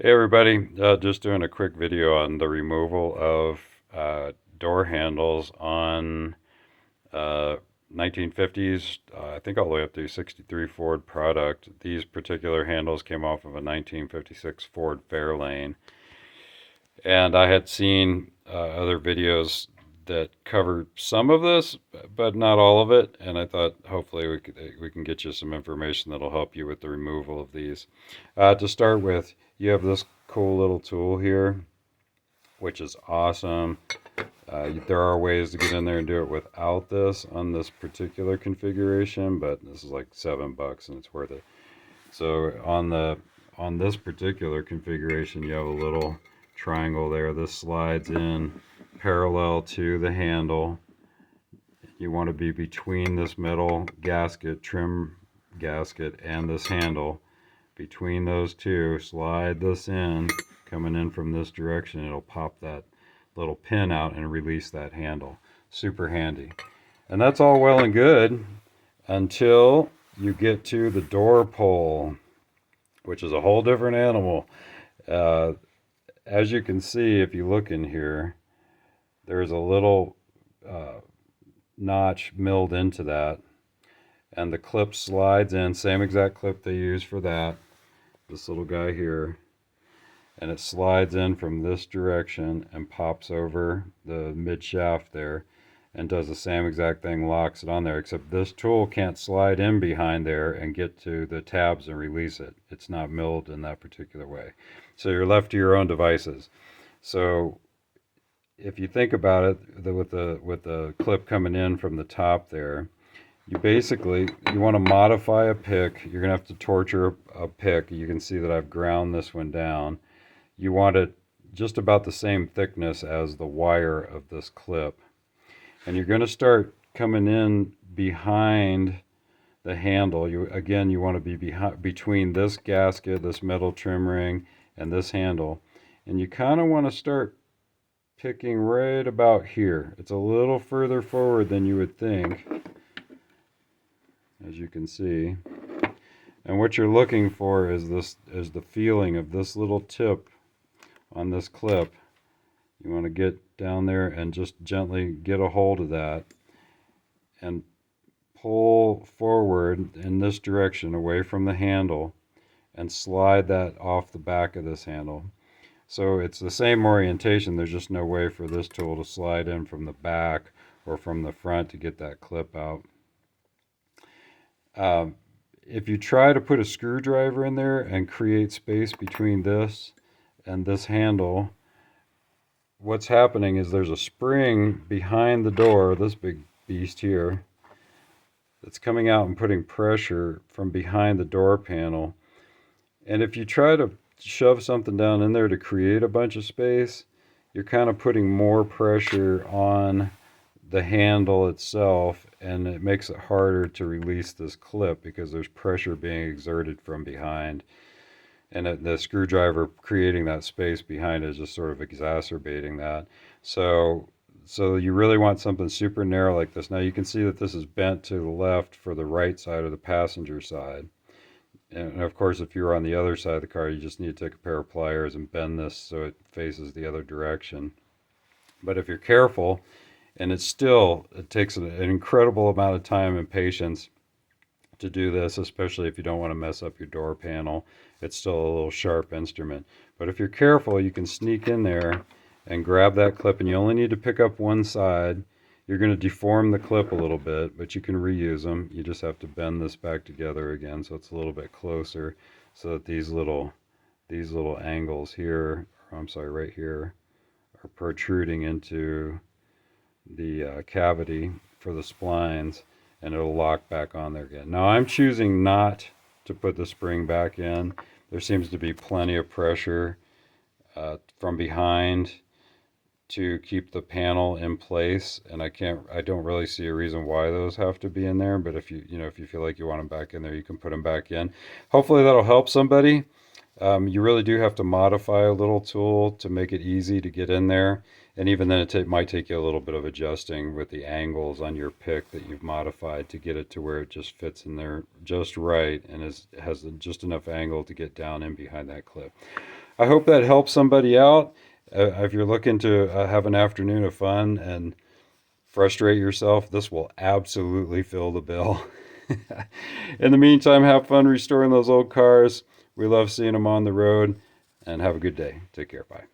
Hey everybody, just doing a quick video on the removal of door handles on uh, 1950s, I think all the way up to 63 Ford product. These particular handles came off of a 1956 Ford Fairlane, and I had seen other videos that cover some of this, but not all of it. And I thought hopefully we can get you some information that'll help you with the removal of these. To start with, you have this cool little tool here, which is awesome. There are ways to get in there and do it without this on this particular configuration, but this is like $7 and it's worth it. So on this particular configuration, you have a little triangle there. This slides in parallel to the handle. You want to be between this metal gasket, trim gasket, and this handle. Between those two, slide this in, coming in from this direction. It'll pop that little pin out and release that handle. Super handy. And that's all well and good until you get to the door pole, which is a whole different animal. As you can see, if you look in here, there's a little notch milled into that, and the clip slides in, same exact clip they use for that, this little guy here, and it slides in from this direction and pops over the mid shaft there and does the same exact thing, locks it on there, except this tool can't slide in behind there and get to the tabs and release it. It's not milled in that particular way. So you're left to your own devices. So if you think about it, with the clip coming in from the top there, you want to modify a pick. You're going to have to torture a pick. You can see that I've ground this one down. You want it just about the same thickness as the wire of this clip. And you're going to start coming in behind the handle. You want to be between this gasket, this metal trim ring, and this handle. And you kind of want to start picking right about here. It's a little further forward than you would think, as you can see. And what you're looking for is the feeling of this little tip on this clip. You want to get down there and just gently get a hold of that and pull forward in this direction away from the handle and slide that off the back of this handle. So it's the same orientation, there's just no way for this tool to slide in from the back or from the front to get that clip out. If you try to put a screwdriver in there and create space between this and this handle, what's happening is there's a spring behind the door, this big beast here, that's coming out and putting pressure from behind the door panel. And if you try to shove something down in there to create a bunch of space, you're kind of putting more pressure on the handle itself, and it makes it harder to release this clip because there's pressure being exerted from behind. And the screwdriver creating that space behind is just sort of exacerbating that. So you really want something super narrow like this. Now you can see that this is bent to the left for the right side of the passenger side. And of course, if you're on the other side of the car, you just need to take a pair of pliers and bend this so it faces the other direction. But if you're careful, and it takes an incredible amount of time and patience to do this, especially if you don't want to mess up your door panel. It's still a little sharp instrument. But if you're careful, you can sneak in there and grab that clip, and you only need to pick up one side. You're going to deform the clip a little bit, but you can reuse them. You just have to bend this back together again so it's a little bit closer, so that these little angles here, or I'm sorry, right here, are protruding into the cavity for the splines, and it'll lock back on there again. Now I'm choosing not to put the spring back in. There seems to be plenty of pressure from behind to keep the panel in place, and I don't really see a reason why those have to be in there. But if you feel like you want them back in there, you can put them back in. Hopefully that'll help somebody. You really do have to modify a little tool to make it easy to get in there. And even then, might take you a little bit of adjusting with the angles on your pick that you've modified to get it to where it just fits in there just right and has just enough angle to get down in behind that clip. I hope that helps somebody out. If you're looking to have an afternoon of fun and frustrate yourself, this will absolutely fill the bill. In the meantime, have fun restoring those old cars. We love seeing them on the road, and have a good day. Take care. Bye.